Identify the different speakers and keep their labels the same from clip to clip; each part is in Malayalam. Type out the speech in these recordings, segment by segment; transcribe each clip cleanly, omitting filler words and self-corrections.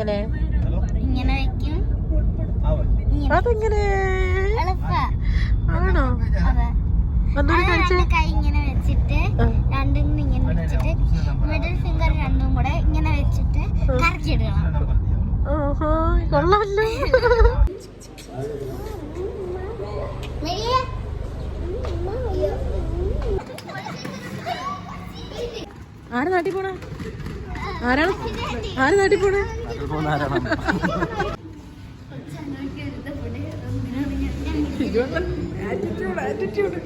Speaker 1: എങ്ങനെ
Speaker 2: ഇങ്ങനെ വെക്കും.
Speaker 1: അതെങ്ങനെ ആണോ?
Speaker 2: കൈ ഇങ്ങനെ വെച്ചിട്ട് രണ്ടും ഇങ്ങനെ വെച്ചിട്ട് മിഡിൽ ഫിംഗർ രണ്ടും കൂടെ ഇങ്ങനെ വെച്ചിട്ട് കറക്കിയിടണം.
Speaker 1: ഓഹോ കൊള്ളാമല്ലോ. ആര് നാട്ടിൽ പോണ? ആരാണ് നാട്ടിൽ പോണ? Attitude.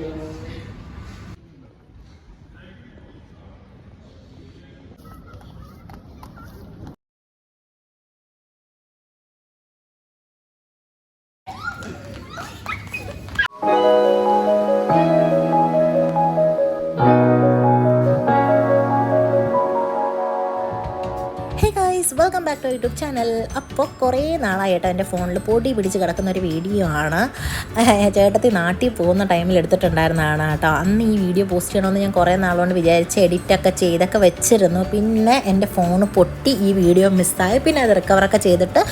Speaker 1: Welcome back to YouTube channel. അപ്പോൾ കുറേ നാളായിട്ട് എൻ്റെ ഫോണിൽ പൊടി പിടിച്ച് കിടക്കുന്ന ഒരു വീഡിയോ ആണ്. ചേട്ടത്തി നാട്ടിൽ പോകുന്ന ടൈമിൽ എടുത്തിട്ടുണ്ടായിരുന്നതാണ് കേട്ടോ. അന്ന് ഈ വീഡിയോ പോസ്റ്റ് ചെയ്യണമെന്ന് ഞാൻ കുറേ നാളുകൊണ്ട് വിചാരിച്ച് എഡിറ്റൊക്കെ ചെയ്തൊക്കെ വെച്ചിരുന്നു. പിന്നെ എൻ്റെ ഫോണ് പൊട്ടി, ഈ വീഡിയോ മിസ്സായി. പിന്നെ അത് റിക്കവറൊക്കെ ചെയ്തിട്ട്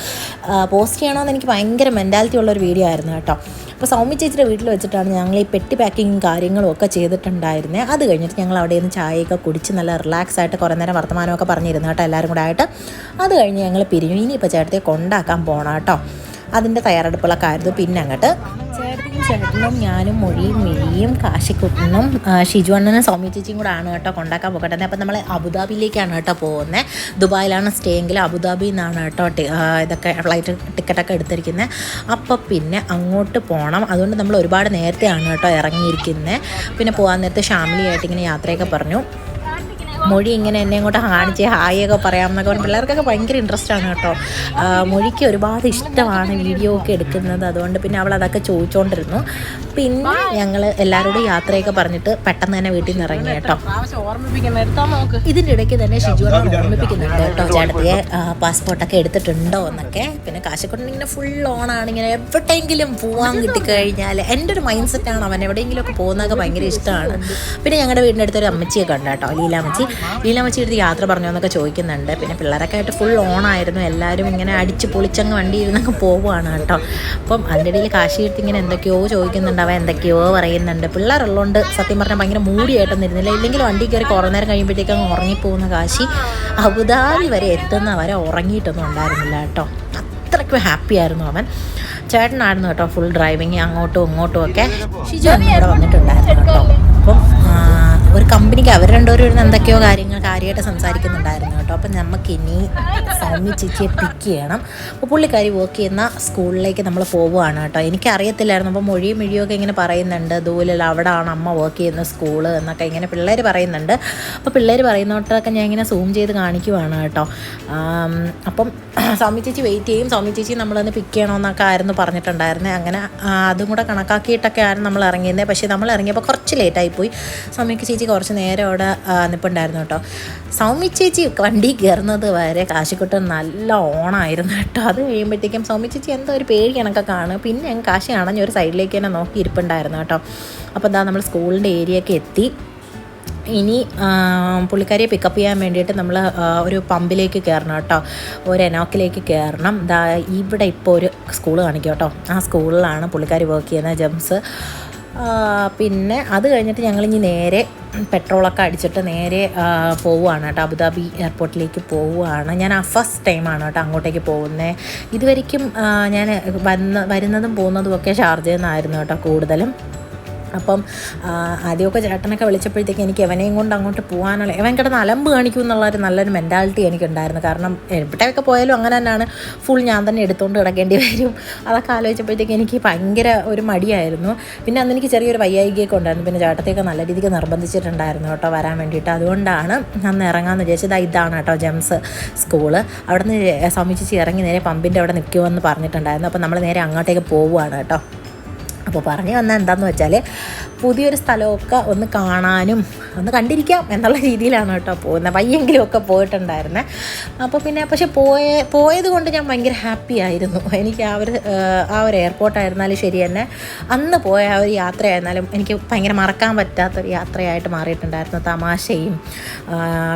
Speaker 1: പോസ്റ്റ് ചെയ്യണമെന്ന് എനിക്ക് ഭയങ്കര മെൻറ്റാലിറ്റി ഉള്ളൊരു വീഡിയോ ആയിരുന്നു കേട്ടോ. അപ്പോൾ സൗമ്യ ചേച്ചിയുടെ വീട്ടിൽ വെച്ചിട്ടാണ് ഞങ്ങൾ ഈ പെട്ടി പാക്കിങ്ങും കാര്യങ്ങളും ഒക്കെ ചെയ്തിട്ടുണ്ടായിരുന്നത്. അത് കഴിഞ്ഞിട്ട് ഞങ്ങൾ അവിടെ നിന്ന് ചായയൊക്കെ കുടിച്ച് നല്ല റിലാക്സ് ആയിട്ട് കുറേ നേരം വർത്തമാനമൊക്കെ പറഞ്ഞിരുന്നു കേട്ടോ, എല്ലാവരും കൂടെ ആയിട്ട്. അത് കഴിഞ്ഞ് ഞങ്ങൾ പിരിഞ്ഞു. ഇനിയിപ്പോൾ ചേട്ടത്തെ കൊണ്ടാക്കാൻ പോകണം കേട്ടോ. അതിൻ്റെ തയ്യാറെടുപ്പുകളൊക്കെ ആയിരുന്നു. പിന്നെ അങ്ങോട്ട് ചേട്ടനും ഞാനും മൊഴിയും മിഴിയും കാശിക്കുട്ടനും ഷിജു അണ്ണനും സൗമ്യ ചേച്ചിയും കൂടെ ആണ് കേട്ടോ കൊണ്ടാക്കാൻ പോകട്ടെ. അപ്പം നമ്മൾ അബുദാബിയിലേക്കാണ് കേട്ടോ പോകുന്നത്. ദുബായിലാണ് സ്റ്റേ എങ്കിൽ അബുദാബിയിൽ നിന്നാണ് കേട്ടോ ഇതൊക്കെ ഫ്ലൈറ്റ് ടിക്കറ്റൊക്കെ എടുത്തിരിക്കുന്നത്. അപ്പം പിന്നെ അങ്ങോട്ട് പോകണം. അതുകൊണ്ട് നമ്മൾ ഒരുപാട് നേരത്തെയാണ് കേട്ടോ ഇറങ്ങിയിരിക്കുന്നത്. പിന്നെ പോകാൻ നേരത്തെ ഫാമിലിയായിട്ട് ഇങ്ങനെ യാത്രയൊക്കെ പറഞ്ഞു. മൊഴി ഇങ്ങനെ എന്നെ ഇങ്ങോട്ട് കാണിച്ച് ഹായൊക്കെ പറയാമെന്നൊക്കെ പറഞ്ഞ് പിള്ളേർക്കൊക്കെ ഭയങ്കര ഇൻട്രസ്റ്റ് ആണ് കേട്ടോ. മൊഴിക്ക് ഒരുപാട് ഇഷ്ടമാണ് വീഡിയോ ഒക്കെ എടുക്കുന്നത്. അതുകൊണ്ട് പിന്നെ അവൾ അതൊക്കെ ചോദിച്ചുകൊണ്ടിരുന്നു. പിന്നെ ഞങ്ങൾ എല്ലാവരോടും യാത്രയൊക്കെ പറഞ്ഞിട്ട് പെട്ടെന്ന് തന്നെ വീട്ടിൽ നിന്ന് ഇറങ്ങി കേട്ടോ. ഇതിൻ്റെ ഇടയ്ക്ക് തന്നെ ഷിജുവിനോട് ഓർമ്മിപ്പിക്കുന്നുണ്ട് കേട്ടോ ചേട്ടത്തിയെ പാസ്പോർട്ടൊക്കെ എടുത്തിട്ടുണ്ടോ എന്നൊക്കെ. പിന്നെ കാശിക്കുട്ടൻ ഇങ്ങനെ ഫുൾ ഓണാണ്. ഇങ്ങനെ എവിടെയെങ്കിലും പോകാൻ കിട്ടിക്കഴിഞ്ഞാൽ എൻ്റെ ഒരു മൈൻഡ് സെറ്റാണ്, അവൻ എവിടെയെങ്കിലുമൊക്കെ പോകുന്നതൊക്കെ ഭയങ്കര ഇഷ്ടമാണ്. പിന്നെ ഞങ്ങളുടെ വീടിൻ്റെ അടുത്തൊരു അമ്മച്ചിയൊക്കെ ഉണ്ട് കേട്ടോ, ലീലാമ്മച്ചി എടുത്ത് യാത്ര പറഞ്ഞോ എന്നൊക്കെ ചോദിക്കുന്നുണ്ട്. പിന്നെ പിള്ളേരൊക്കെ ആയിട്ട് ഫുൾ ഓണായിരുന്നു. എല്ലാവരും ഇങ്ങനെ അടിച്ച് പൊളിച്ചങ്ങ് വണ്ടി ഇരുന്നൊക്കെ പോവുകയാണ് കേട്ടോ. അപ്പം അതിൻ്റെ ഇടയിൽ കാശിയെടുത്ത് ഇങ്ങനെ എന്തൊക്കെയോ ചോദിക്കുന്നുണ്ട്, അവൻ എന്തൊക്കെയോ പറയുന്നുണ്ട്. പിള്ളേരുള്ളതുകൊണ്ട് സത്യം പറഞ്ഞാൽ ഭയങ്കര മൂടിയായിട്ടൊന്നും ഇരുന്നില്ല. ഇല്ലെങ്കിൽ വണ്ടി കയറി കുറേ നേരം കഴിയുമ്പോഴത്തേക്കും അങ്ങ് ഉറങ്ങിപ്പോകുന്ന കാശി അബുദാബി വരെ എത്തുന്നവരെ ഉറങ്ങിയിട്ടൊന്നും ഉണ്ടായിരുന്നില്ല കേട്ടോ. അത്രയ്ക്കും ഹാപ്പി ആയിരുന്നു അവൻ. ചേട്ടനായിരുന്നു കേട്ടോ ഫുൾ ഡ്രൈവിങ് അങ്ങോട്ടും ഇങ്ങോട്ടും ഒക്കെ. ഷിജു ഇവിടെ വന്നിട്ടുണ്ടായിരുന്നു കേട്ടോ. അപ്പം ഒരു കമ്പനിക്ക് അവർ രണ്ടുപേരും ഇരുന്ന് എന്തൊക്കെയോ കാര്യങ്ങൾ കാര്യമായിട്ട് സംസാരിക്കുന്നുണ്ടായിരുന്നു കേട്ടോ. അപ്പം നമുക്കിനി സൗമ്യ ചേച്ചിയെ പിക്ക് ചെയ്യണം. അപ്പോൾ പുള്ളിക്കാരി വർക്ക് ചെയ്യുന്ന സ്കൂളിലേക്ക് നമ്മൾ പോവുകയാണ് കേട്ടോ. എനിക്കറിയത്തില്ലായിരുന്നു. അപ്പോൾ മൊഴിയും മിഴിയൊക്കെ ഇങ്ങനെ പറയുന്നുണ്ട്, ദൂലല്ല അവിടെയാണ് അമ്മ വർക്ക് ചെയ്യുന്ന സ്കൂള് എന്നൊക്കെ ഇങ്ങനെ പിള്ളേർ പറയുന്നുണ്ട്. അപ്പോൾ പിള്ളേർ പറയുന്നോട്ടൊക്കെ ഞാൻ ഇങ്ങനെ സൂം ചെയ്ത് കാണിക്കുവാണ് കേട്ടോ. അപ്പം സൗമ്യ ചേച്ചി വെയിറ്റ് ചെയ്യും. സൗമ്യ ചേച്ചി നമ്മളൊന്ന് പിക്ക് ചെയ്യണമെന്നൊക്കെ ആയിരുന്നു പറഞ്ഞിട്ടുണ്ടായിരുന്നത്. അങ്ങനെ അതും കൂടെ കണക്കാക്കിയിട്ടൊക്കെ ആയിരുന്നു നമ്മൾ ഇറങ്ങിയിരുന്നത്. പക്ഷേ നമ്മൾ ഇറങ്ങിയപ്പോൾ കുറച്ച് ലേറ്റായിപ്പോയി. സൗമ്യ ചേച്ചി കുറച്ച് നേരം അവിടെ നിൽപ്പുണ്ടായിരുന്നു കേട്ടോ. സൗമ്യ ചേച്ചി വണ്ടി കയറുന്നത് വരെ കാശിക്കുട്ടൻ നല്ല ഓണായിരുന്നു കേട്ടോ. അത് കഴിയുമ്പോഴത്തേക്കും സൗമ്യ ചേച്ചി എന്തോ ഒരു പേടി കണക്കൊക്കെ കാണും. പിന്നെ ഞങ്ങൾ കാശി അണഞ്ഞ് ഒരു സൈഡിലേക്ക് തന്നെ നോക്കി ഇരിപ്പുണ്ടായിരുന്നു കേട്ടോ. അപ്പോൾ എന്താ നമ്മൾ സ്കൂളിൻ്റെ ഏരിയയൊക്കെ എത്തി. ഇനി പുള്ളിക്കാരിയെ പിക്കപ്പ് ചെയ്യാൻ വേണ്ടിയിട്ട് നമ്മൾ ഒരു പമ്പിലേക്ക് കയറണം കേട്ടോ, ഒരു എനോക്കിലേക്ക് കയറണം. ഇവിടെ ഇപ്പോൾ ഒരു സ്കൂൾ കാണിക്കും കേട്ടോ. ആ സ്കൂളിലാണ് പുള്ളിക്കാരി വർക്ക് ചെയ്യുന്നത്, ജെംസ്. പിന്നെ അത് കഴിഞ്ഞിട്ട് ഞങ്ങളിനി നേരെ പെട്രോളൊക്കെ അടിച്ചിട്ട് നേരെ പോവുകയാണ് കേട്ടോ, അബുദാബി എയർപോർട്ടിലേക്ക് പോവുകയാണ്. ഞാൻ ഫസ്റ്റ് ടൈമാണ് കേട്ടോ അങ്ങോട്ടേക്ക് പോകുന്നത്. ഇതുവരെയ്ക്കും ഞാൻ വരുന്നതും പോകുന്നതും ഒക്കെ ഷാർജയിൽ നിന്നായിരുന്നു കേട്ടോ കൂടുതലും. അപ്പം ആദ്യമൊക്കെ ചേട്ടനൊക്കെ വിളിച്ചപ്പോഴത്തേക്ക് എനിക്ക് എവനെയും കൊണ്ട് അങ്ങോട്ട് പോകാനുള്ള, എവൻ കിടന്ന് അലമ്പ് കാണിക്കും എന്നുള്ളൊരു നല്ലൊരു മെൻറ്റാലിറ്റി എനിക്കുണ്ടായിരുന്നു. കാരണം എവിടെയൊക്കെ പോയാലും അങ്ങനെ തന്നെയാണ്, ഫുൾ ഞാൻ തന്നെ എടുത്തുകൊണ്ട് കിടക്കേണ്ടി വരും. അതൊക്കെ ആലോചിച്ചപ്പോഴത്തേക്ക് എനിക്ക് ഭയങ്കര ഒരു മടിയായിരുന്നു. പിന്നെ അന്ന് എനിക്ക് ചെറിയൊരു വയ്യായികയൊക്കെ ഉണ്ടായിരുന്നു. പിന്നെ ചേട്ടത്തെയൊക്കെ നല്ല രീതിക്ക് നിർബന്ധിച്ചിട്ടുണ്ടായിരുന്നു കേട്ടോ വരാൻ വേണ്ടിയിട്ട്. അതുകൊണ്ടാണ് അന്ന് ഇറങ്ങാമെന്ന് വിചാരിച്ചത്. ഇതാണ് കേട്ടോ ജെംസ് സ്കൂള്. അവിടെ നിന്ന് സൗമ്യ ചേച്ചി ഇറങ്ങി നേരെ പമ്പിൻ്റെ അവിടെ നിൽക്കുമെന്ന് പറഞ്ഞിട്ടുണ്ടായിരുന്നു. അപ്പം നമ്മൾ നേരെ അങ്ങോട്ടേക്ക് പോവുകയാണ് കേട്ടോ. അപ്പോൾ പറഞ്ഞു വന്നാൽ എന്താണെന്ന് വെച്ചാൽ പുതിയൊരു സ്ഥലമൊക്കെ ഒന്ന് കാണാനും ഒന്ന് കണ്ടിരിക്കാം എന്നുള്ള രീതിയിലാണ് കേട്ടോ പോകുന്നത്. വയ്യെങ്കിലും ഒക്കെ പോയിട്ടുണ്ടായിരുന്നത്. അപ്പോൾ പിന്നെ പക്ഷെ പോയത് കൊണ്ട് ഞാൻ ഭയങ്കര ഹാപ്പി ആയിരുന്നു. എനിക്ക് ആ ഒരു എയർപോർട്ടായിരുന്നാലും ശരി തന്നെ, അന്ന് പോയ ആ ഒരു യാത്രയായിരുന്നാലും എനിക്ക് ഭയങ്കര മറക്കാൻ പറ്റാത്തൊരു യാത്രയായിട്ട് മാറിയിട്ടുണ്ടായിരുന്നു. തമാശയും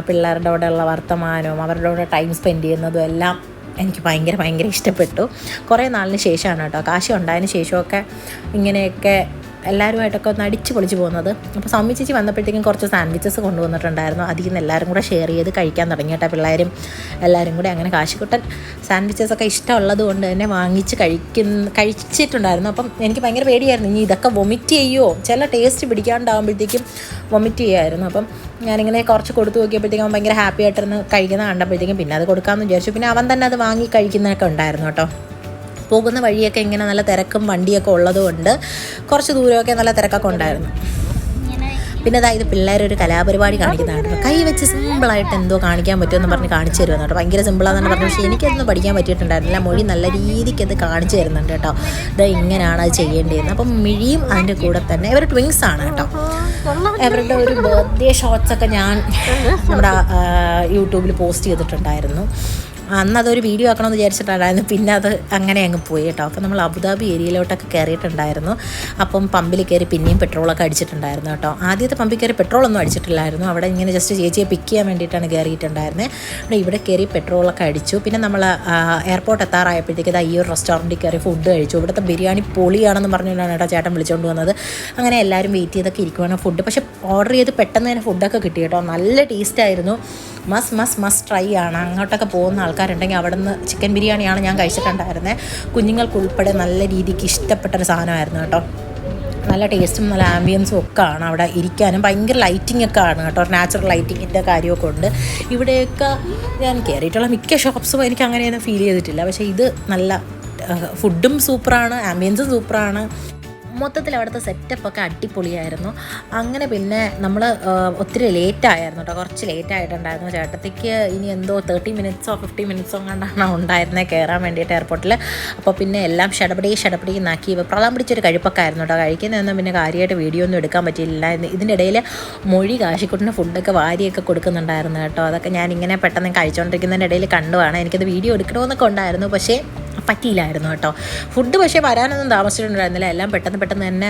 Speaker 1: പിള്ളേരുടെ കൂടെയുള്ള വർത്തമാനവും അവരുടെ കൂടെ ടൈം സ്പെൻഡ് ചെയ്യുന്നതും എല്ലാം എനിക്ക് ഭയങ്കര ഇഷ്ടപ്പെട്ടു. കുറേ നാളിന് ശേഷമാണ് കേട്ടോ, കാശി ഉണ്ടായതിന് ശേഷമൊക്കെ ഇങ്ങനെയൊക്കെ എല്ലാവരുമായിട്ടൊക്കെ ഒന്ന് അടിച്ച് പൊളിച്ച് പോകുന്നത്. അപ്പോൾ സൗമ്യ ചേച്ചി വന്നപ്പോഴത്തേക്കും കുറച്ച് സാൻഡ്വിച്ചസ് കൊണ്ടുവന്നിട്ടുണ്ടായിരുന്നു. അതിൽ നിന്ന് എല്ലാവരും കൂടെ ഷെയർ ചെയ്ത് കഴിക്കാൻ തുടങ്ങി കേട്ടോ, പിള്ളേരും എല്ലാവരും കൂടെ. അങ്ങനെ കാശിക്കുട്ടൻ സാൻഡ്വിച്ചസൊക്കെ ഇഷ്ടമുള്ളത് കൊണ്ട് തന്നെ വാങ്ങിച്ച് കഴിച്ചിട്ടുണ്ടായിരുന്നു. അപ്പം എനിക്ക് ഭയങ്കര പേടിയായിരുന്നു, ഇനി ഇതൊക്കെ വൊമിറ്റ് ചെയ്യുമോ, ചില ടേസ്റ്റ് പിടിക്കാണ്ടാകുമ്പോഴത്തേക്കും വൊമിറ്റ് ചെയ്യുമായിരുന്നു. അപ്പം ഞാനിങ്ങനെ കുറച്ച് കൊടുത്തു നോക്കിയപ്പോഴത്തേക്കും അവൻ ഭയങ്കര ഹാപ്പി ആയിട്ടിരുന്ന് കഴിക്കുന്ന കണ്ടപ്പോഴത്തേക്കും പിന്നെ അത് കൊടുക്കാമെന്ന് വിചാരിച്ചു. പിന്നെ അവൻ തന്നെ അത് വാങ്ങി കഴിക്കുന്നതൊക്കെ ഉണ്ടായിരുന്നു കേട്ടോ. പോകുന്ന വഴിയൊക്കെ ഇങ്ങനെ നല്ല തിരക്കും വണ്ടിയൊക്കെ ഉള്ളതുകൊണ്ട് കുറച്ച് ദൂരമൊക്കെ നല്ല തിരക്കൊക്കെ ഉണ്ടായിരുന്നു. പിന്നെ അതായത് പിള്ളേരൊരു കലാപരിപാടി കാണിക്കുന്നതാണ്, കൈ വെച്ച് സിമ്പിളായിട്ട് എന്തോ കാണിക്കാൻ പറ്റുമെന്ന് പറഞ്ഞ് കാണിച്ചു തരുമെന്ന് കേട്ടോ. ഭയങ്കര സിമ്പിളാണെന്ന് പറഞ്ഞു, പക്ഷേ എനിക്കതൊന്നും പഠിക്കാൻ പറ്റിയിട്ടുണ്ടായിരുന്നില്ല. മൊഴി നല്ല രീതിക്ക് അത് കാണിച്ചു തരുന്നുണ്ട് കേട്ടോ, ഇത് ഇങ്ങനെയാണ് അത് ചെയ്യേണ്ടതെന്ന്. അപ്പം മിഴിയും അതിൻ്റെ കൂടെ തന്നെ ഇവർ ട്വിങ്സ് ആണ് കേട്ടോ. അവരുടെ ഒരു ബർത്ത്ഡേ ഷോട്ട്സൊക്കെ ഞാൻ നമ്മുടെ യൂട്യൂബിൽ പോസ്റ്റ് ചെയ്തിട്ടുണ്ടായിരുന്നു. അന്ന് അതൊരു വീഡിയോ ആക്കണമെന്ന് വിചാരിച്ചിട്ടുണ്ടായിരുന്നു, പിന്നെ അത് അങ്ങനെ അങ്ങ് പോയി കേട്ടോ. അപ്പോൾ നമ്മൾ അബുദാബി ഏരിയയിലോട്ടൊക്കെ കയറിയിട്ടുണ്ടായിരുന്നു. അപ്പം പമ്പിൽ കയറി പിന്നെയും പെട്രോളൊക്കെ അടിച്ചിട്ടുണ്ടായിരുന്നു കേട്ടോ. ആദ്യത്തെ പമ്പിൽ കയറി പെട്രോളൊന്നും അടിച്ചിട്ടില്ലായിരുന്നു, അവിടെ ഇങ്ങനെ ജസ്റ്റ് ചേച്ചിയെ പിക്ക് ചെയ്യാൻ വേണ്ടിയിട്ടാണ് കയറിയിട്ടുണ്ടായിരുന്നത്. അവിടെ ഇവിടെ കയറി പെട്രോളൊക്കെ അടിച്ചു. പിന്നെ നമ്മൾ എയർപോർട്ട് എത്താറായപ്പോഴത്തേക്ക് ഈ ഒരു റെസ്റ്റോറൻറ്റിൽ കയറി ഫുഡ് കഴിച്ചു. ഇവിടുത്തെ ബിരിയാണി പൊളിയാണെന്ന് പറഞ്ഞുകൊണ്ടാണ് കേട്ടോ ചേട്ടൻ വിളിച്ചുകൊണ്ട് വന്നത്. അങ്ങനെ എല്ലാവരും വെയിറ്റ് ചെയ്തൊക്കെ ഇരിക്കുവാണ് ഫുഡ്. പക്ഷേ ഓർഡർ ചെയ്ത് പെട്ടെന്ന് തന്നെ ഫുഡൊക്കെ കിട്ടി കേട്ടോ, നല്ല ടേസ്റ്റായിരുന്നു. മസ്റ്റ് ട്രൈ ആണ്. അങ്ങോട്ടൊക്കെ പോകുന്ന ആൾക്കാരുണ്ടെങ്കിൽ അവിടെ നിന്ന് ചിക്കൻ ബിരിയാണിയാണ് ഞാൻ കഴിച്ചിട്ടുണ്ടായിരുന്നത്. കുഞ്ഞുങ്ങൾക്കുൾപ്പെടെ നല്ല രീതിക്ക് ഇഷ്ടപ്പെട്ടൊരു സാധനമായിരുന്നു കേട്ടോ. നല്ല ടേസ്റ്റും നല്ല ആംബിയൻസും ഒക്കെ ആണ്. അവിടെ ഇരിക്കാനും ഭയങ്കര ലൈറ്റിംഗ് ഒക്കെ ആണ് കേട്ടോ, നാച്ചുറൽ ലൈറ്റിങ്ങിൻ്റെ കാര്യമൊക്കെ ഉണ്ട്. ഇവിടെയൊക്കെ ഞാൻ കയറിയിട്ടുള്ള മിക്ക ഷോപ്സും എനിക്ക് അങ്ങനെയൊന്നും ഫീൽ ചെയ്തിട്ടില്ല. പക്ഷേ ഇത് നല്ല ഫുഡും സൂപ്പറാണ്, ആംബിയൻസും സൂപ്പറാണ്. മൊത്തത്തിൽ അവിടുത്തെ സെറ്റപ്പൊക്കെ അടിപൊളിയായിരുന്നു. അങ്ങനെ പിന്നെ നമ്മൾ ഒത്തിരി ലേറ്റായിരുന്നു കേട്ടോ, കുറച്ച് ലേറ്റായിട്ടുണ്ടായിരുന്നു. ചേട്ടത്തിക്ക് ഇനി എന്തോ 30 മിനിറ്റ്സോ 50 മിനിറ്റ്സോ കണ്ടാണ് ഉണ്ടായിരുന്നത് കയറാൻ വേണ്ടിയിട്ട് എയർപോർട്ടിൽ. അപ്പോൾ പിന്നെ എല്ലാം ഷടപടി നാക്കി പ്രളയം പിടിച്ചൊരു കഴിപ്പൊക്കെ ആയിരുന്നു കേട്ടോ. കഴിക്കുന്നതൊന്നും പിന്നെ കാര്യമായിട്ട് വീഡിയോ ഒന്നും എടുക്കാൻ പറ്റിയില്ല. ഇതിൻ്റെ ഇടയിൽ മൊഴി കാശിക്കുട്ടിന് ഫുഡൊക്കെ വാരിയൊക്കെ കൊടുക്കുന്നുണ്ടായിരുന്നു കേട്ടോ. അതൊക്കെ ഞാനിങ്ങനെ പെട്ടെന്ന് കഴിച്ചുകൊണ്ടിരിക്കുന്നതിൻ്റെ ഇടയിൽ കണ്ടുവാണ്. എനിക്കത് വീഡിയോ എടുക്കണമെന്നൊക്കെ ഉണ്ടായിരുന്നു, പക്ഷേ പറ്റിയില്ലായിരുന്നു കേട്ടോ. ഫുഡ് പക്ഷേ വരാനൊന്നും താമസിച്ചിട്ടുണ്ടായിരുന്നില്ല, എല്ലാം പെട്ടെന്ന് തന്നെ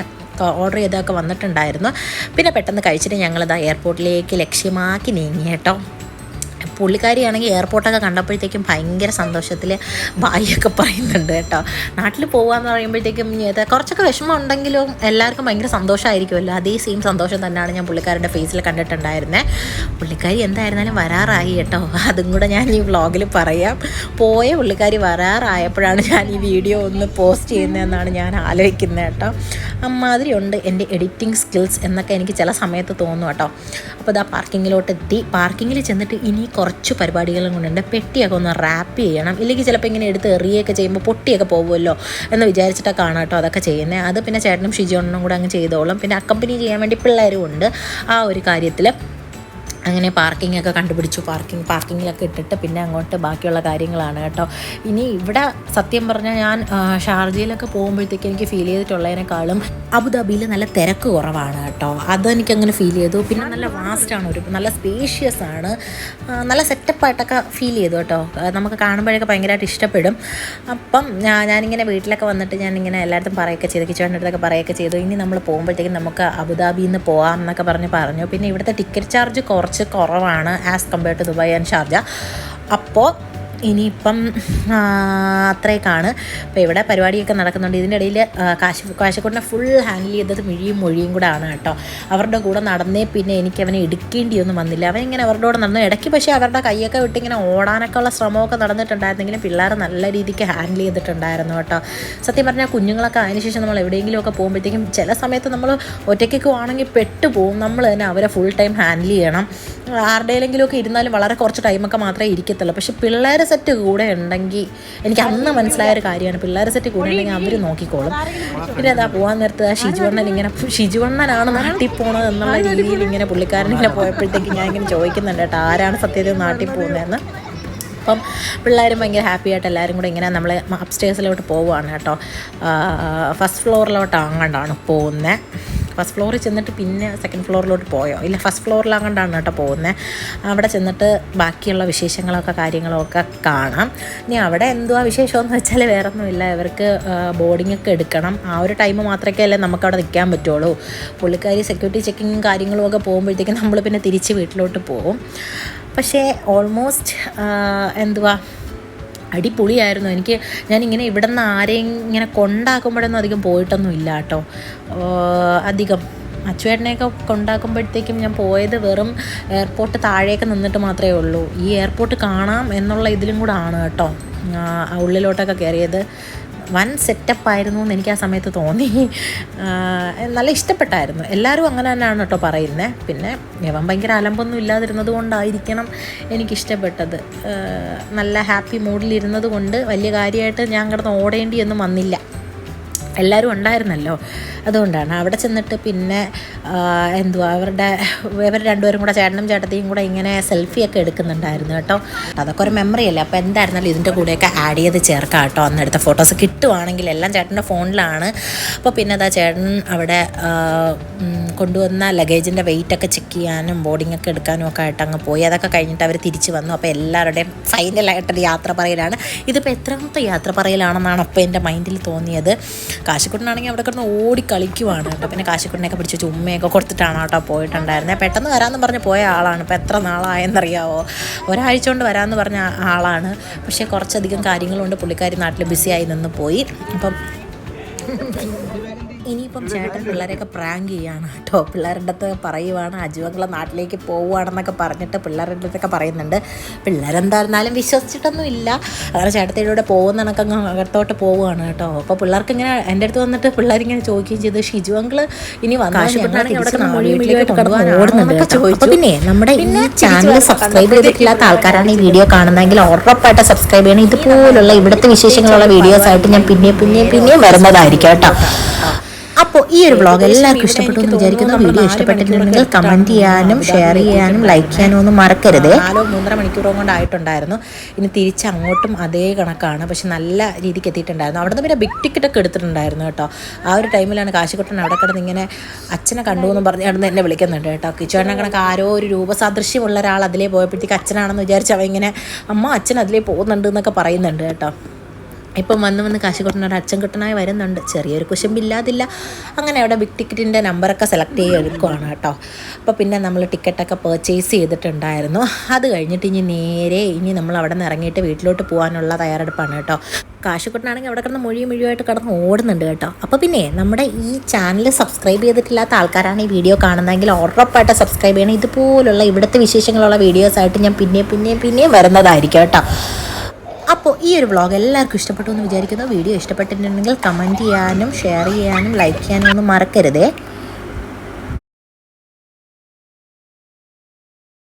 Speaker 1: ഓർഡർ ചെയ്തൊക്കെ വന്നിട്ടുണ്ടായിരുന്നു. പിന്നെ പെട്ടെന്ന് കഴിച്ചിട്ട് ഞങ്ങളിതാ എയർപോർട്ടിലേക്ക് ലക്ഷ്യമാക്കി നീങ്ങി കേട്ടോ. പുള്ളിക്കാരിയാണെങ്കിൽ എയർപോർട്ടൊക്കെ കണ്ടപ്പോഴത്തേക്കും ഭയങ്കര സന്തോഷത്തിൽ ബായിയൊക്കെ പറയുന്നുണ്ട് കേട്ടോ. നാട്ടിൽ പോകാമെന്ന് പറയുമ്പോഴത്തേക്കും കുറച്ചൊക്കെ വിഷമം ഉണ്ടെങ്കിലും എല്ലാവർക്കും ഭയങ്കര സന്തോഷമായിരിക്കുമല്ലോ, അതേ സെയിം സന്തോഷം തന്നെയാണ് ഞാൻ പുള്ളിക്കാരുടെ ഫേസിൽ കണ്ടിട്ടുണ്ടായിരുന്നത്. പുള്ളിക്കാരി എന്തായിരുന്നാലും വരാറായി കേട്ടോ, അതും കൂടെ ഞാൻ ഈ വ്ളോഗിൽ പറയാം. പോയ പുള്ളിക്കാരി വരാറായപ്പോഴാണ് ഞാൻ ഈ വീഡിയോ ഒന്ന് പോസ്റ്റ് ചെയ്യുന്നതെന്നാണ് ഞാൻ ആലോചിക്കുന്നത് കേട്ടോ. അമ്മാതിരി ഉണ്ട് എൻ്റെ എഡിറ്റിംഗ് സ്കിൽസ് എന്നൊക്കെ എനിക്ക് ചില സമയത്ത് തോന്നും കേട്ടോ. അപ്പോൾ ഇതാ പാർക്കിങ്ങിലോട്ട് എത്തി. പാർക്കിങ്ങിൽ ചെന്നിട്ട് ഇനി കുറച്ച് പരിപാടികളും കൊണ്ടുണ്ട്. പെട്ടിയൊക്കെ ഒന്ന് റാപ്പ് ചെയ്യണം, ഇല്ലെങ്കിൽ ചിലപ്പോൾ ഇങ്ങനെ എടുത്ത് എറിയൊക്കെ ചെയ്യുമ്പോൾ പൊട്ടിയൊക്കെ പോകുമല്ലോ എന്ന് വിചാരിച്ചിട്ടൊക്കെ കാണാം കേട്ടോ അതൊക്കെ ചെയ്യുന്നത്. അത് പിന്നെ ചേട്ടനും ഷിജോണ്ണനും കൂടെ അങ്ങ് ചെയ്തോളും. പിന്നെ അക്കമ്പനി ചെയ്യാൻ വേണ്ടി പിള്ളേരും ഉണ്ട് ആ ഒരു കാര്യത്തിൽ. അങ്ങനെ പാർക്കിങ്ങൊക്കെ കണ്ടുപിടിച്ചു. പാർക്കിങ്ങിലൊക്കെ ഇട്ടിട്ട് പിന്നെ അങ്ങോട്ട് ബാക്കിയുള്ള കാര്യങ്ങളാണ് കേട്ടോ. ഇനി ഇവിടെ സത്യം പറഞ്ഞാൽ ഞാൻ ഷാർജയിലൊക്കെ പോകുമ്പോഴത്തേക്ക് എനിക്ക് ഫീൽ ചെയ്തിട്ടുള്ളതിനേക്കാളും അബുദാബിയിൽ നല്ല തിരക്ക് കുറവാണ് കേട്ടോ. അതെനിക്കങ്ങനെ ഫീൽ ചെയ്തു. പിന്നെ നല്ല വാസ്റ്റാണ്, ഒരു നല്ല സ്പേഷ്യസ് ആണ്, നല്ല സെറ്റപ്പായിട്ടൊക്കെ ഫീൽ ചെയ്തു കേട്ടോ. നമുക്ക് കാണുമ്പോഴൊക്കെ ഭയങ്കരമായിട്ട് ഇഷ്ടപ്പെടും. അപ്പം ഞാനിങ്ങനെ വീട്ടിലൊക്കെ വന്നിട്ട് ഞാനിങ്ങനെ എല്ലായിടത്തും പറയുകയൊക്കെ ചെയ്തു, കിച്ചണിൻ്റെ അടുത്തൊക്കെ പറയുകയൊക്കെ ചെയ്തു. ഇനി നമ്മൾ പോകുമ്പോഴത്തേക്കും നമുക്ക് അബുദാബിയിൽ നിന്ന് പോകാം എന്നൊക്കെ പറഞ്ഞു. പിന്നെ ഇവിടുത്തെ ടിക്കറ്റ് ചാർജ് കുറച്ച് കുറവാണ് as compare to Dubai and Sharjah. അപ്പോൾ ഇനിയിപ്പം അത്രയൊക്കെയാണ്. അപ്പോൾ ഇവിടെ പരിപാടിയൊക്കെ നടക്കുന്നുണ്ട്. ഇതിൻ്റെ ഇടയിൽ കാശിക്കുട്ടിനെ ഫുൾ ഹാൻഡിൽ ചെയ്തത് മിഴിയും മൊഴിയും കൂടെ ആണ് കേട്ടോ. അവരുടെ കൂടെ നടന്നേ പിന്നെ എനിക്ക് അവനെ എടുക്കേണ്ടിയൊന്നും വന്നില്ല. അവനിങ്ങനെ അവരുടെ കൂടെ നടന്നു. ഇടയ്ക്ക് പക്ഷേ അവരുടെ കൈയൊക്കെ വിട്ടിങ്ങനെ ഓടാനൊക്കെ ഉള്ള ശ്രമമൊക്കെ നടന്നിട്ടുണ്ടായിരുന്നെങ്കിലും പിള്ളേർ നല്ല രീതിക്ക് ഹാൻഡിൽ ചെയ്തിട്ടുണ്ടായിരുന്നു കേട്ടോ. സത്യം പറഞ്ഞാൽ കുഞ്ഞുങ്ങളൊക്കെ അതിനുശേഷം നമ്മൾ എവിടെയെങ്കിലുമൊക്കെ പോകുമ്പോഴത്തേക്കും ചില സമയത്ത് നമ്മൾ ഒറ്റയ്ക്കൊക്കെ ആണെങ്കിൽ പെട്ടുപോകും. നമ്മൾ തന്നെ അവരെ ഫുൾ ടൈം ഹാൻഡിൽ ചെയ്യണം. ആരുടെയെങ്കിലുമൊക്കെ ഇരുന്നാലും വളരെ കുറച്ച് ടൈമൊക്കെ മാത്രമേ ഇരിക്കത്തുള്ളൂ. പക്ഷേ പിള്ളേരെ സെറ്റ് കൂടെ ഉണ്ടെങ്കിൽ എനിക്ക് അന്ന് മനസ്സിലായ ഒരു കാര്യമാണ്, പിള്ളേരെ സെറ്റ് കൂടെ ഉണ്ടെങ്കിൽ അവർ നോക്കിക്കോളും. പിന്നെ അതാ പോകാൻ നേരത്ത് ഷിജുവണ്ണനാണ് നാട്ടിൽ പോകണത് എന്നുള്ള രീതിയിൽ ഇങ്ങനെ പുള്ളിക്കാരനിങ്ങനെ പോയപ്പോഴത്തേക്ക് ഞാൻ ഇങ്ങനെ ചോദിക്കുന്നുണ്ട് കേട്ടോ, ആരാണ് സത്യത്തിൽ നാട്ടിൽ പോകുന്നതെന്ന്. അപ്പം പിള്ളേരും ഭയങ്കര ഹാപ്പി ആയിട്ട് എല്ലാവരും കൂടെ ഇങ്ങനെ നമ്മൾ അപ്സ്റ്റേഴ്സിലോട്ട് പോവുകയാണ് കേട്ടോ. ഫസ്റ്റ് ഫ്ലോറിലോട്ടാണ് പോകുന്നത്. ഫസ്റ്റ് ഫ്ലോറിൽ ചെന്നിട്ട് പിന്നെ സെക്കൻഡ് ഫ്ലോറിലോട്ട് പോയോ ഇല്ല, ഫസ്റ്റ് ഫ്ലോറിലാകണ്ടാണ് കേട്ടോ പോകുന്നത്. അവിടെ ചെന്നിട്ട് ബാക്കിയുള്ള വിശേഷങ്ങളൊക്കെ കാര്യങ്ങളൊക്കെ കാണാം. ഇനി അവിടെ എന്തുവാ വിശേഷമെന്ന് വെച്ചാൽ വേറെ ഒന്നുമില്ല, ഇവർക്ക് ബോർഡിങ്ങൊക്കെ എടുക്കണം. ആ ഒരു ടൈം മാത്രമേ അല്ലേ നമുക്കവിടെ നിൽക്കാൻ പറ്റുള്ളൂ. പുള്ളിക്കാരി സെക്യൂരിറ്റി ചെക്കിങ്ങും കാര്യങ്ങളും ഒക്കെ പോകുമ്പോഴത്തേക്കും നമ്മൾ പിന്നെ തിരിച്ച് വീട്ടിലോട്ട് പോകും. പക്ഷേ ഓൾമോസ്റ്റ് അടിപൊളിയായിരുന്നു. ഞാനിങ്ങനെ ഇവിടെ നിന്ന് ആരെയും ഇങ്ങനെ കൊണ്ടാക്കുമ്പോഴൊന്നും അധികം പോയിട്ടൊന്നും ഇല്ല കേട്ടോ. അധികം അച്ചുവേട്ടനെയൊക്കെ കൊണ്ടാക്കുമ്പോഴത്തേക്കും ഞാൻ പോയത് വെറും എയർപോർട്ട് താഴേക്ക് നിന്നിട്ട് മാത്രമേ ഉള്ളൂ. ഈ എയർപോർട്ട് കാണാം എന്നുള്ള ഇതിലും കൂടെ ആണ് കേട്ടോ ഉള്ളിലോട്ടൊക്കെ കയറിയത്. വൻ സെറ്റപ്പായിരുന്നു എന്ന് എനിക്ക് ആ സമയത്ത് തോന്നി. നല്ല ഇഷ്ടപ്പെട്ടായിരുന്നു. എല്ലാവരും അങ്ങനെ തന്നെയാണ് കേട്ടോ പറയുന്നത്. പിന്നെ ഇവൻ ഭയങ്കര അലമ്പൊന്നും ഇല്ലാതിരുന്നത് കൊണ്ടായിരിക്കണം എനിക്കിഷ്ടപ്പെട്ടത്. നല്ല ഹാപ്പി മൂഡിലിരുന്നത് കൊണ്ട് വലിയ കാര്യമായിട്ട് ഞാൻ കിടന്ന് ഓടേണ്ടിയൊന്നും വന്നില്ല. എല്ലാവരും ഉണ്ടായിരുന്നല്ലോ, അതുകൊണ്ടാണ്. അവിടെ ചെന്നിട്ട് പിന്നെ ഇവർ രണ്ടുപേരും കൂടെ ചേട്ടനും ചേട്ടത്തിയും കൂടെ ഇങ്ങനെ സെൽഫിയൊക്കെ എടുക്കുന്നുണ്ടായിരുന്നു കേട്ടോ. അതൊക്കെ ഒരു മെമ്മറി അല്ലേ. അപ്പോൾ എന്തായിരുന്നാലും ഇതിൻ്റെ കൂടെയൊക്കെ ആഡ് ചെയ്ത് ചേർക്കാം കേട്ടോ. അന്നെടുത്ത ഫോട്ടോസ് കിട്ടുവാണെങ്കിൽ. എല്ലാം ചേട്ടൻ്റെ ഫോണിലാണ്. അപ്പോൾ പിന്നെ അതാ ചേട്ടൻ അവിടെ കൊണ്ടുവന്ന ലഗേജിൻ്റെ വെയിറ്റൊക്കെ ചെക്ക് ചെയ്യാനും ബോർഡിങ്ങൊക്കെ എടുക്കാനും ഒക്കെ ആയിട്ട് അങ്ങ് പോയി. അതൊക്കെ കഴിഞ്ഞിട്ട് അവർ തിരിച്ച് വന്നു. അപ്പോൾ എല്ലാവരുടെയും ഫൈനലായിട്ടൊരു യാത്ര പറയലാണ്. ഇതിപ്പോൾ എത്രാമത്തെ യാത്ര പറയലാണെന്നാണ് അപ്പോൾ എൻ്റെ മൈൻഡിൽ തോന്നിയത്. കാശിക്കുട്ടനാണെങ്കിൽ അവിടെ കിടന്ന് ഓടി കളിക്കുവാണ് കേട്ടോ. പിന്നെ കാശിക്കുട്ടനെയൊക്കെ പിടിച്ച് ചുമ്മയൊക്കെ കൊടുത്തിട്ടാണ് കേട്ടോ പോയിട്ടുണ്ടായിരുന്നത്. പെട്ടെന്ന് വരാമെന്ന് പറഞ്ഞ് പോയ ആളാണ്. ഇപ്പോൾ എത്ര നാളായെന്നറിയാവോ? ഒരാഴ്ച കൊണ്ട് വരാമെന്ന് പറഞ്ഞ ആളാണ്. പക്ഷേ കുറച്ചധികം കാര്യങ്ങളുണ്ട്. പുള്ളിക്കാരി നാട്ടിൽ ബിസിയായി നിന്ന് പോയി. അപ്പം ഇനിയിപ്പം ചേട്ടൻ പിള്ളേരെയൊക്കെ പ്രാങ്ക് ചെയ്യുകയാണ് കേട്ടോ. പിള്ളേരുടെ അടുത്ത് പറയുവാണ് അജുവങ്ങളെ നാട്ടിലേക്ക് പോവുകയാണെന്നൊക്കെ പറഞ്ഞിട്ട് പിള്ളേരുടെ അടുത്തൊക്കെ പറയുന്നുണ്ട്. പിള്ളേരെന്തായിരുന്നാലും വിശ്വസിച്ചിട്ടൊന്നും ഇല്ല. അങ്ങനെ ചേട്ടത്തിയുടെ പോകുന്ന കണക്കങ്ങ് അകത്തോട്ട് പോവുകയാണ് കേട്ടോ. അപ്പോൾ പിള്ളേർക്ക് ഇങ്ങനെ എൻ്റെ അടുത്ത് വന്നിട്ട് പിള്ളേരിങ്ങനെ ചോദിക്കുകയും ചെയ്തു, ഷിജു അങ്കിള് ഇനി പിന്നെ നമ്മുടെ ഈ ചാനൽ സബ്സ്ക്രൈബ് ചെയ്തിട്ടില്ലാത്ത ആൾക്കാരാണ് ഈ വീഡിയോ കാണുന്നതെങ്കിൽ ഉറപ്പായിട്ട് സബ്സ്ക്രൈബ് ചെയ്യണം. ഇതുപോലുള്ള ഇവിടുത്തെ വിശേഷങ്ങളുള്ള വീഡിയോസ് ആയിട്ട് ഞാൻ പിന്നെയും വരുന്നതായിരിക്കും കേട്ടോ. അപ്പോൾ ഈ ഒരു വ്ളോഗ് എല്ലാവർക്കും ഇഷ്ടപ്പെട്ടു എന്ന് വിചാരിക്കുന്നു. വീഡിയോ ഇഷ്ടപ്പെട്ടിട്ടുണ്ടെങ്കിൽ കമൻറ്റ് ചെയ്യാനും ഷെയർ ചെയ്യാനും ലൈക്ക് ചെയ്യാനും ഒന്നും മറക്കരുത്. 4-3.5 മണിക്കൂറും കൊണ്ടായിട്ടുണ്ടായിരുന്നു. ഇനി തിരിച്ച് അങ്ങോട്ടും അതേ കണക്കാണ്. പക്ഷെ നല്ല രീതിക്ക് എത്തിയിട്ടുണ്ടായിരുന്നു. അവിടെ നിന്ന് പിന്നെ ബിഗ് ടിക്കറ്റൊക്കെ എടുത്തിട്ടുണ്ടായിരുന്നു കേട്ടോ. ആ ഒരു ടൈമിലാണ് കാശിക്കുട്ടൻ അവിടെ കിടന്ന് ഇങ്ങനെ അച്ഛനെ കണ്ടു എന്ന് പറഞ്ഞ് അവിടെ നിന്ന് എന്നെ വിളിക്കുന്നുണ്ട് കേട്ടോ. കിച്ചുവേട്ടനെ കണക്ക് ആരോ ഒരു രൂപസാദൃശ്യമുള്ള ഒരാൾ അതിലേ പോയപ്പോഴത്തേക്ക് അച്ഛനാണെന്ന് വിചാരിച്ച് അവ ഇങ്ങനെ അമ്മ അച്ഛൻ അതിലേ പോകുന്നുണ്ട് എന്നൊക്കെ പറയുന്നുണ്ട് കേട്ടോ. ഇപ്പം വന്ന് കാശിക്കുട്ടനൊരു അച്ഛൻകുട്ടനായി വരുന്നുണ്ട്. ചെറിയൊരു കുശമ്പില്ലാതില്ല. അങ്ങനെ അവിടെ ബിഗ് ടിക്കറ്റിൻ്റെ നമ്പറൊക്കെ സെലക്ട് ചെയ്ത് എടുക്കുവാണ് കേട്ടോ. അപ്പോൾ പിന്നെ നമ്മൾ ടിക്കറ്റൊക്കെ പർച്ചേസ് ചെയ്തിട്ടുണ്ടായിരുന്നു. അത് കഴിഞ്ഞിട്ട് ഇനി നമ്മൾ അവിടെ നിന്ന് ഇറങ്ങിയിട്ട് വീട്ടിലോട്ട് പോകാനുള്ള തയ്യാറെടുപ്പാണ് കേട്ടോ. കാശിക്കുട്ടനാണെങ്കിൽ അവിടെ കിടന്ന് മുഴുവനായിട്ട് കിടന്ന് ഓടുന്നുണ്ട് കേട്ടോ. അപ്പോൾ പിന്നെ നമ്മുടെ ഈ ചാനൽ സബ്സ്ക്രൈബ് ചെയ്തിട്ടില്ലാത്ത ആൾക്കാരാണ് ഈ വീഡിയോ കാണുന്നതെങ്കിൽ ഉറപ്പായിട്ട് സബ്സ്ക്രൈബ് ചെയ്യണം. ഇതുപോലുള്ള ഇവിടുത്തെ വിശേഷങ്ങളുള്ള വീഡിയോസായിട്ട് ഞാൻ പിന്നെയും വരുന്നതായിരിക്കും കേട്ടോ. അപ്പോൾ ഈ ഒരു വ്ളോഗ് എല്ലാവർക്കും ഇഷ്ടപ്പെട്ടു എന്ന് വിചാരിക്കുന്നു. വീഡിയോ ഇഷ്ടപ്പെട്ടിട്ടുണ്ടെങ്കിൽ കമൻറ്റ് ചെയ്യാനും ഷെയർ ചെയ്യാനും ലൈക്ക് ചെയ്യാനും ഒന്നും മറക്കരുതേ.